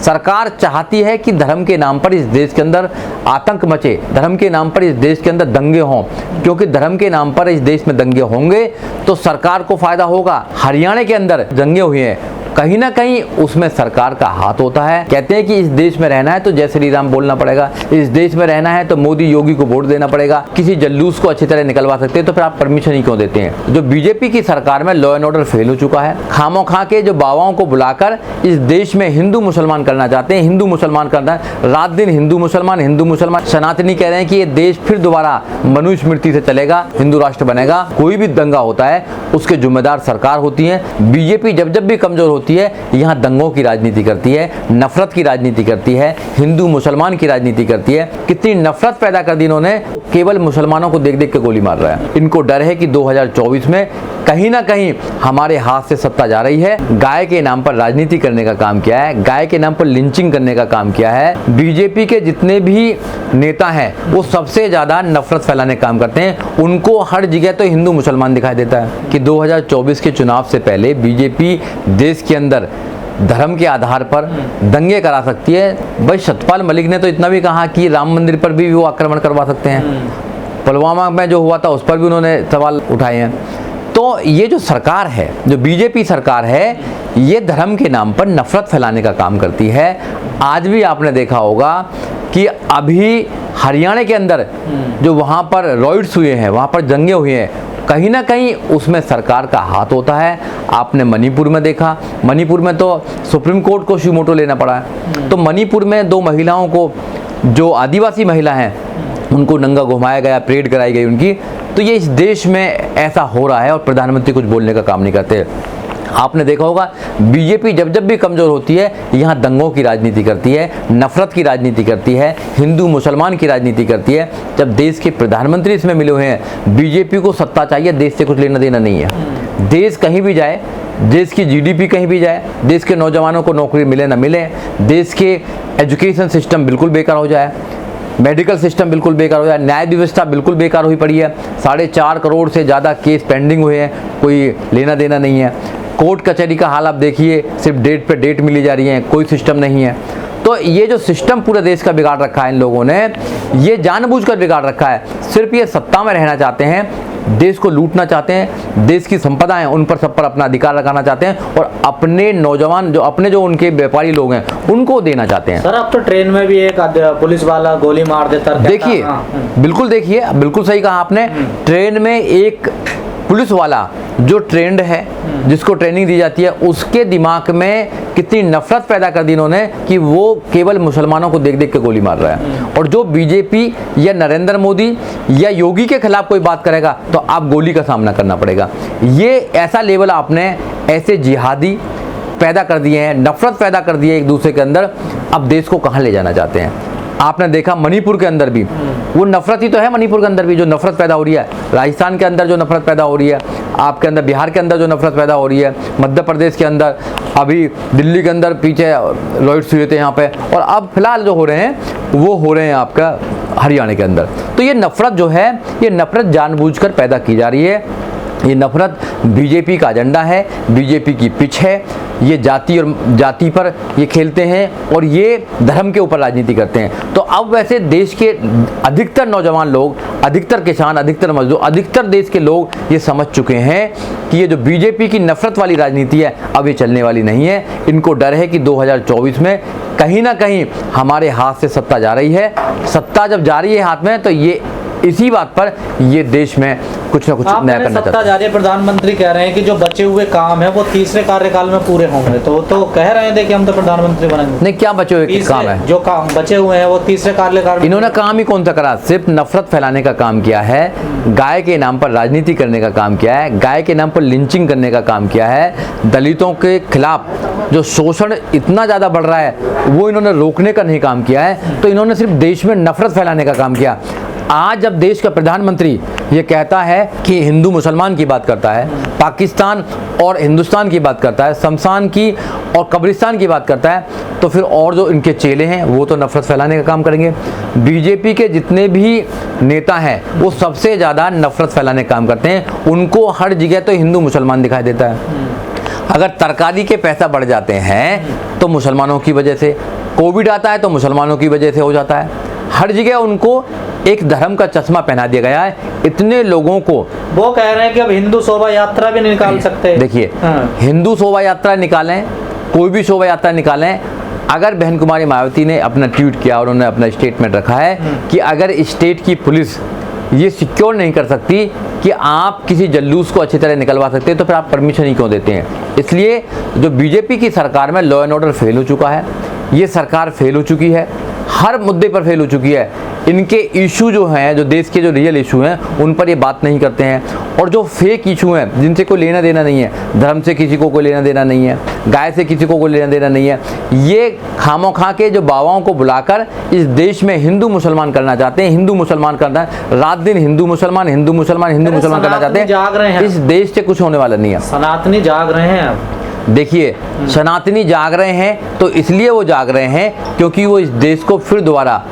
सरकार चाहती है कि धर्म के नाम पर इस देश के अंदर आतंक मचे, धर्म के नाम पर इस देश के अंदर दंगे हों, क्योंकि धर्म के नाम पर इस देश में दंगे होंगे तो सरकार को फायदा होगा। हरियाणा के अंदर दंगे हुए हैं, कहीं ना कहीं उसमें सरकार का हाथ होता है। कहते हैं कि इस देश में रहना है तो जय श्री राम बोलना पड़ेगा, इस देश में रहना है तो मोदी योगी को वोट देना पड़ेगा, किसी जुलूस को अच्छी तरह निकलवा सकते हैं तो फिर आप परमिशन ही क्यों देते हैं। जो बीजेपी की सरकार में लॉ एंड ऑर्डर फेल हो चुका है, खामोखा के जो बाबाओं को बुलाकर इस देश में हिंदू मुसलमान करना चाहते हैं, हिंदू मुसलमान करना है, रात दिन हिंदू मुसलमान। सनातनी कह रहे हैं कि ये देश फिर दोबारा मनुस्मृति से चलेगा, हिंदू राष्ट्र बनेगा। कोई भी दंगा होता है उसके जिम्मेदार सरकार होती है। बीजेपी जब जब भी कमजोर होती है यहाँ दंगों की राजनीति करती है, नफरत की राजनीति करती है, हिंदू मुसलमान की राजनीति करती है। कितनी नफरत पैदा कर दी इन्होंने, केवल मुसलमानों को देख देख के गोली मार रहा है। इनको डर है कि 2024 में कहीं ना कहीं हमारे हाथ से सत्ता जा रही है। गाय के नाम पर राजनीति करने का काम किया है, गाय के नाम पर लिंचिंग करने का काम किया है। बीजेपी के जितने भी नेता हैं वो सबसे ज्यादा नफरत फैलाने का काम करते हैं। उनको हर जगह तो हिंदू मुसलमान दिखाई देता है कि 2024 के चुनाव से पहले बीजेपी देश के अंदर धर्म के आधार पर दंगे करा सकती है। भाई सतपाल मलिक ने तो इतना भी कहा कि राम मंदिर पर भी वो आक्रमण करवा सकते हैं, पुलवामा में जो हुआ था उस पर भी उन्होंने सवाल उठाए हैं। तो ये जो सरकार है, जो बीजेपी सरकार है, ये धर्म के नाम पर नफरत फैलाने का काम करती है। आज भी आपने देखा होगा कि अभी हरियाणा के अंदर जो वहाँ पर रॉयट्स हुए हैं, वहाँ पर दंगे हुए हैं, कहीं ना कहीं उसमें सरकार का हाथ होता है। आपने मणिपुर में देखा, मणिपुर में तो सुप्रीम कोर्ट को सुमोटो लेना पड़ा है। तो मणिपुर में 2 महिलाओं को, जो आदिवासी महिला हैं, उनको नंगा घुमाया गया, परेड कराई गई उनकी। तो ये इस देश में ऐसा हो रहा है और प्रधानमंत्री कुछ बोलने का काम नहीं करते। आपने देखा होगा बीजेपी जब जब भी कमजोर होती है यहाँ दंगों की राजनीति करती है, नफरत की राजनीति करती है, हिंदू मुसलमान की राजनीति करती है। जब देश के प्रधानमंत्री इसमें मिले हुए हैं, बीजेपी को सत्ता चाहिए, देश से कुछ लेना देना नहीं है। देश कहीं भी जाए, देश की जीडीपी कहीं भी जाए, देश के नौजवानों को नौकरी मिले ना मिले, देश के एजुकेशन सिस्टम बिल्कुल बेकार हो जाए, मेडिकल सिस्टम बिल्कुल बेकार हो जाए, न्याय व्यवस्था बिल्कुल बेकार हुई पड़ी है। 4.5 करोड़ से ज़्यादा केस पेंडिंग हुए हैं, कोई लेना देना नहीं है। कोर्ट कचहरी का हाल आप देखिए, सिर्फ डेट पे डेट मिली जा रही है, कोई सिस्टम नहीं है। तो ये जो सिस्टम पूरे देश का बिगाड़ रखा है इन लोगों ने, ये जानबूझकर बिगाड़ रखा है। सिर्फ ये सत्ता में रहना चाहते हैं, देश को लूटना चाहते हैं, देश की संपदा है उन पर सब पर अपना अधिकार लगाना चाहते हैं और अपने नौजवान जो उनके व्यापारी लोग हैं उनको देना चाहते हैं। सर अब तो ट्रेन में भी एक पुलिस वाला गोली मार देता। देखिए, बिल्कुल देखिए, बिल्कुल सही कहा आपने। ट्रेन में एक पुलिस वाला जो ट्रेंड है, जिसको ट्रेनिंग दी जाती है, उसके दिमाग में कितनी नफरत पैदा कर दी इन्होंने कि वो केवल मुसलमानों को देख देख के गोली मार रहा है। और जो बीजेपी या नरेंद्र मोदी या योगी के खिलाफ कोई बात करेगा तो आप गोली का सामना करना पड़ेगा। ये ऐसा लेवल आपने ऐसे जिहादी पैदा कर दिए हैं, नफरत पैदा कर दी है एक दूसरे के अंदर। अब देश को कहाँ ले जाना चाहते हैं? आपने देखा मणिपुर के अंदर भी वो नफरत ही तो है। मणिपुर के अंदर भी जो नफरत पैदा हो रही है, राजस्थान के अंदर जो नफरत पैदा हो रही है, आपके अंदर बिहार के अंदर जो नफरत पैदा हो रही है, मध्य प्रदेश के अंदर, अभी दिल्ली के अंदर पीछे रॉयट्स हुए थे यहाँ पे, और अब फिलहाल जो हो रहे हैं वो हो रहे हैं आपका हरियाणा के अंदर। तो ये नफरत जो है, ये नफरत जानबूझकर पैदा की जा रही है। ये नफरत बीजेपी का एजेंडा है, बीजेपी की पिच है। ये जाति और जाति पर ये खेलते हैं और ये धर्म के ऊपर राजनीति करते हैं। तो अब वैसे देश के अधिकतर नौजवान लोग, अधिकतर किसान, अधिकतर मजदूर, अधिकतर देश के लोग ये समझ चुके हैं कि ये जो बीजेपी की नफरत वाली राजनीति है अब ये चलने वाली नहीं है। इनको डर है कि 2024 में कहीं ना कहीं हमारे हाथ से सत्ता जा रही है। सत्ता जब जा रही है हाथ में तो ये इसी बात पर ये देश में कुछ ना कुछ नया करना चाहते हैं। जा रही है, प्रधानमंत्री कह रहे हैं कि जो बचे हुए काम है वो तीसरे कार्यकाल में पूरे होंगे। तो कह रहे हैं देखिए हम तो प्रधानमंत्री बनेंगे। नहीं, क्या बचे हुए काम है? जो काम बचे हुए हैं वो तीसरे कार्यकाल में। इन्होंने काम ही कौन सा करा? सिर्फ नफरत फैलाने का काम किया है, गाय के नाम पर राजनीति करने का काम किया है, गाय के नाम पर लिंचिंग करने का काम किया है। दलितों के खिलाफ जो शोषण इतना ज्यादा बढ़ रहा है वो इन्होंने रोकने का नहीं काम किया है। तो इन्होंने सिर्फ देश में नफरत फैलाने का काम किया। आज जब देश का प्रधानमंत्री ये कहता है कि हिंदू मुसलमान की बात करता है, पाकिस्तान और हिंदुस्तान की बात करता है, शमशान की और कब्रिस्तान की बात करता है, तो फिर और जो इनके चेले हैं वो तो नफरत फैलाने का काम करेंगे। बीजेपी के जितने भी नेता हैं वो सबसे ज़्यादा नफरत फैलाने का काम करते हैं। उनको हर जगह तो हिंदू मुसलमान दिखाई देता है। अगर तरकारी के पैसा बढ़ जाते हैं तो मुसलमानों की वजह से, कोविड आता है तो मुसलमानों की वजह से हो जाता है। हर जगह उनको एक धर्म का चश्मा पहना दिया गया है। इतने लोगों को वो कह रहे हैं कि अब हिंदू शोभा यात्रा भी निकाल सकते हैं। देखिए, हाँ। हिंदू शोभा यात्रा निकालें, कोई भी शोभा यात्रा निकालें। अगर बहन कुमारी मायावती ने अपना ट्वीट किया और उन्होंने अपना स्टेटमेंट रखा है कि अगर स्टेट की पुलिस ये सिक्योर नहीं कर सकती कि आप किसी जुलूस को अच्छी तरह निकलवा सकते हैं तो फिर आप परमिशन ही क्यों देते हैं। इसलिए जो बीजेपी की सरकार में लॉ एंड ऑर्डर फेल हो चुका है, ये सरकार फेल हो चुकी है, हर मुद्दे पर फेल हो चुकी है। इनके इशू जो हैं, जो देश के जो रियल इशू हैं, उन पर ये बात नहीं करते हैं। और जो फेक इशू हैं जिनसे कोई लेना देना नहीं है, धर्म से किसी को कोई लेना देना नहीं है, गाय से किसी को कोई लेना देना नहीं है, ये खामोखा के जो बाबाओं को बुलाकर इस देश में हिंदू मुसलमान करना चाहते हैं। हिंदू मुसलमान करना है, रात दिन हिंदू मुसलमान हिंदू मुसलमान हिंदू मुसलमान करना चाहते जाग रहे हैं। हैं। इस देश से कुछ होने वाला नहीं है। सनातनी जाग रहे हैं अब। देखिए, सनातनी जाग रहे हैं तो इसलिए वो जाग रहे हैं क्योंकि वो इस देश को फिर दोबारा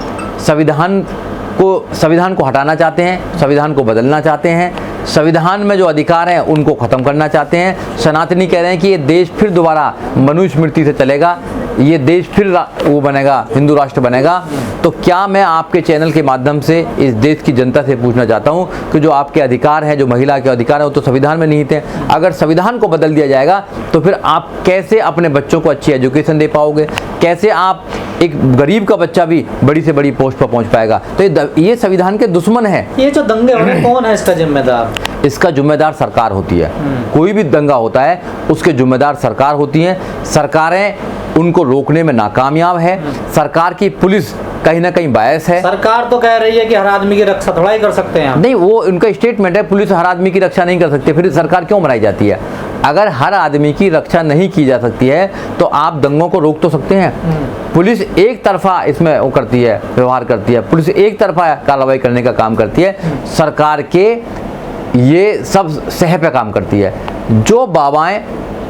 संविधान को हटाना चाहते हैं, संविधान को बदलना चाहते हैं, संविधान में जो अधिकार हैं उनको ख़त्म करना चाहते हैं। सनातनी कह रहे हैं कि ये देश फिर दोबारा मनुस्मृति से चलेगा, ये देश फिर वो बनेगा, हिंदू राष्ट्र बनेगा। तो क्या मैं आपके चैनल के माध्यम से इस देश की जनता से पूछना चाहता हूँ कि जो आपके अधिकार हैं, जो महिला के अधिकार हैं, वो तो संविधान में निहित हैं। अगर संविधान को बदल दिया जाएगा तो फिर आप कैसे अपने बच्चों को अच्छी एजुकेशन दे पाओगे, कैसे आप एक गरीब का बच्चा भी बड़ी से बड़ी पोस्ट पर पहुंच पाएगा। तो ये संविधान के दुश्मन है। ये जो दंगे हो रहे, कौन है इसका जिम्मेदार? इसका जिम्मेदार सरकार होती है। कोई भी दंगा होता है उसके जिम्मेदार सरकार होती है। सरकारें उनको रोकने में नाकामयाब है। सरकार की पुलिस कहीं ना कहीं बायस है। सरकार तो कह रही है कि हर आदमी की रक्षा थोड़ा ही कर सकते हैं। नहीं, वो उनका स्टेटमेंट है, पुलिस हर आदमी की रक्षा नहीं कर सकती। फिर सरकार क्यों बनाई जाती है? अगर हर आदमी की रक्षा नहीं की जा सकती है तो आप दंगों को रोक तो सकते हैं। पुलिस एक तरफा इसमें वो करती है, व्यवहार करती है, पुलिस एक तरफा कार्रवाई करने का काम करती है। सरकार के ये सब सह पे काम करती है। जो बाबाएं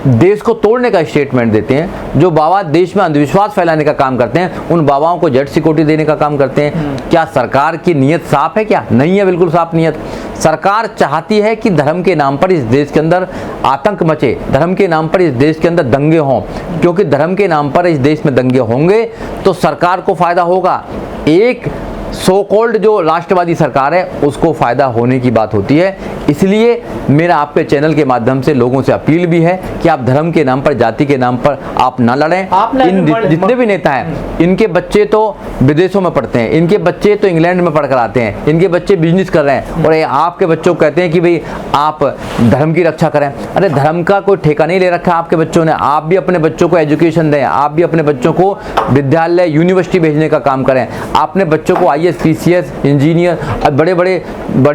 देश को तोड़ने का स्टेटमेंट देते हैं, जो बाबा देश में अंधविश्वास फैलाने का काम करते हैं, उन बाबाओं को जेड सिक्योरिटी देने का काम करते हैं। क्या सरकार की नीयत साफ है? क्या नहीं है, बिल्कुल साफ नीयत। सरकार चाहती है कि धर्म के नाम पर इस देश के अंदर आतंक मचे, धर्म के नाम पर इस देश के अंदर दंगे हों, क्योंकि धर्म के नाम पर इस देश में दंगे होंगे तो सरकार को फायदा होगा। एक सो कॉल्ड जो राष्ट्रवादी सरकार है उसको फायदा होने की बात होती है। इसलिए मेरा आपके चैनल के माध्यम से लोगों से अपील भी है कि आप धर्म के नाम पर, जाति के नाम पर आप ना लड़ें। जितने भी नेता हैं, इनके बच्चे तो विदेशों में पढ़ते हैं, इनके बच्चे तो इंग्लैंड में पढ़कर आते हैं, इनके बच्चे बिजनेस कर रहे हैं और आपके बच्चों को कहते हैं कि भाई आप धर्म की रक्षा करें। अरे धर्म का कोई ठेका नहीं ले रखा आपके बच्चों ने। आप भी अपने बच्चों को एजुकेशन दें, आप भी अपने बच्चों को विद्यालय यूनिवर्सिटी भेजने का काम करें, अपने बच्चों को IAS PCS इंजीनियर बड़े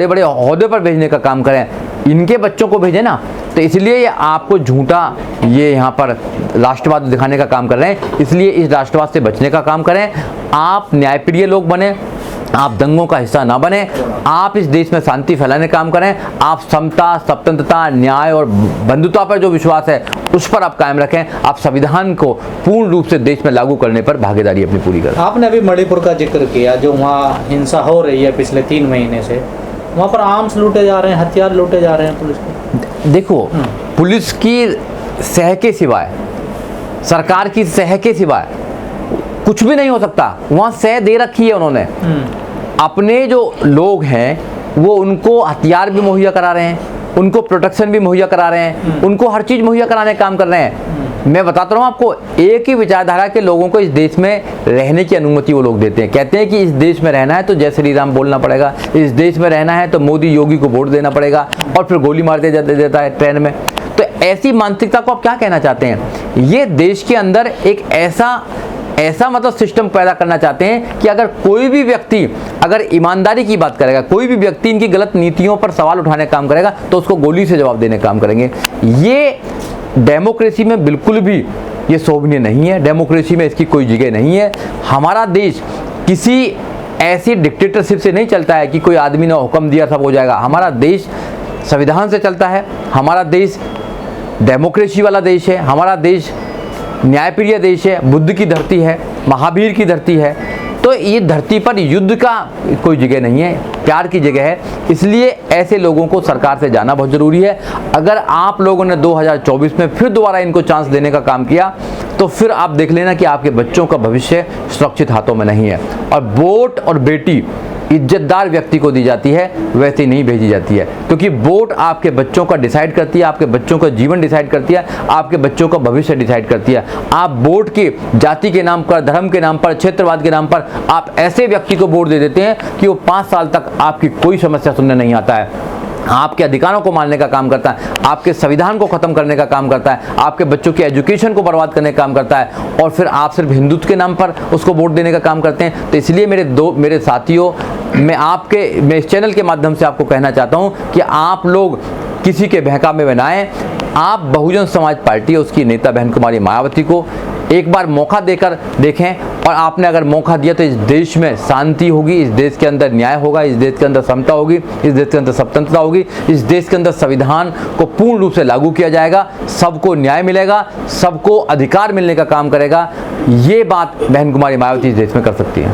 बड़े ओहदे पर भेजने का काम करें। इनके बच्चों को भेजें ना। तो इसलिए ये आपको झूठा ये यहाँ पर राष्ट्रवाद दिखाने का काम कर रहे हैं। इसलिए इस राष्ट्रवाद से बचने का काम करें। आप न्यायप्रिय लोग बने, आप दंगों का हिस्सा ना बने, आप इस देश में शांति फैलाने का काम करें। आप समता, स्वतंत्रता, न्याय और बंधुता पर जो विश्वास है उस पर आप कायम रखें। आप संविधान को पूर्ण रूप से देश में लागू करने पर भागीदारी अपनी पूरी करें। आपने अभी मणिपुर का जिक्र किया, जो वहाँ हिंसा हो रही है पिछले 3 महीने से, वहाँ पर आर्म्स लूटे जा रहे हैं, हथियार लूटे जा रहे हैं पुलिस के। देखो, पुलिस की सह के सिवाय, सरकार की सह के सिवाय कुछ भी नहीं हो सकता। वहाँ सह दे रखी है उन्होंने। अपने जो लोग हैं वो उनको हथियार भी मुहैया करा रहे हैं, उनको प्रोटेक्शन भी मुहैया करा रहे हैं, उनको हर चीज़ मुहैया कराने का काम कर रहे हैं। मैं बताता हूँ आपको, एक ही विचारधारा के लोगों को इस देश में रहने की अनुमति वो लोग देते हैं। कहते हैं कि इस देश में रहना है तो जय श्री राम बोलना पड़ेगा, इस देश में रहना है तो मोदी योगी को वोट देना पड़ेगा, और फिर गोली मार देता है ट्रेन में। तो ऐसी मानसिकता को आप क्या कहना चाहते हैं? ये देश के अंदर एक ऐसा मतलब सिस्टम पैदा करना चाहते हैं कि अगर कोई भी व्यक्ति अगर ईमानदारी की बात करेगा, कोई भी व्यक्ति इनकी गलत नीतियों पर सवाल उठाने का काम करेगा तो उसको गोली से जवाब देने का काम करेंगे। ये डेमोक्रेसी में बिल्कुल भी ये शोभनीय नहीं है। डेमोक्रेसी में इसकी कोई जगह नहीं है। हमारा देश किसी ऐसी डिक्टेटरशिप से नहीं चलता है कि कोई आदमी ने हुक्म दिया सब हो जाएगा। हमारा देश संविधान से चलता है, हमारा देश डेमोक्रेसी वाला देश है, हमारा देश न्यायप्रिय देश है, बुद्ध की धरती है, महावीर की धरती है। तो ये धरती पर युद्ध का कोई जगह नहीं है, प्यार की जगह है। इसलिए ऐसे लोगों को सरकार से जाना बहुत ज़रूरी है। अगर आप लोगों ने 2024 में फिर दोबारा इनको चांस देने का काम किया तो फिर आप देख लेना कि आपके बच्चों का भविष्य सुरक्षित हाथों में नहीं है। और वोट और बेटी इज्जतदार व्यक्ति को दी जाती है, वैसे ही नहीं भेजी जाती है, क्योंकि वोट आपके बच्चों का डिसाइड करती है, आपके बच्चों का जीवन डिसाइड करती है, आपके बच्चों का भविष्य डिसाइड करती है। आप वोट के जाति के नाम पर, धर्म के नाम पर, क्षेत्रवाद के नाम पर आप ऐसे व्यक्ति को वोट दे देते हैं कि वो 5 साल तक आपकी कोई समस्या सुनने नहीं आता है, आपके अधिकारों को मानने का काम करता है, आपके संविधान को खत्म करने का काम करता है, आपके बच्चों के एजुकेशन को बर्बाद करने का काम करता है, और फिर आप सिर्फ हिंदुत्व के नाम पर उसको वोट देने का काम करते हैं। तो इसलिए मेरे साथियों, मैं इस चैनल के माध्यम से आपको कहना चाहता हूं कि आप लोग किसी के बहकावे में ना आए। आप बहुजन समाज पार्टी, उसकी नेता बहन कुमारी मायावती को एक बार मौका देकर देखें, और आपने अगर मौका दिया तो इस देश में शांति होगी, इस देश के अंदर न्याय होगा, इस देश के अंदर समता होगी, इस देश के अंदर स्वतंत्रता होगी, इस देश के अंदर संविधान को पूर्ण रूप से लागू किया जाएगा, सबको न्याय मिलेगा, सबको अधिकार मिलने का काम करेगा। ये बात बहन कुमारी मायावती इस देश में कर सकती है।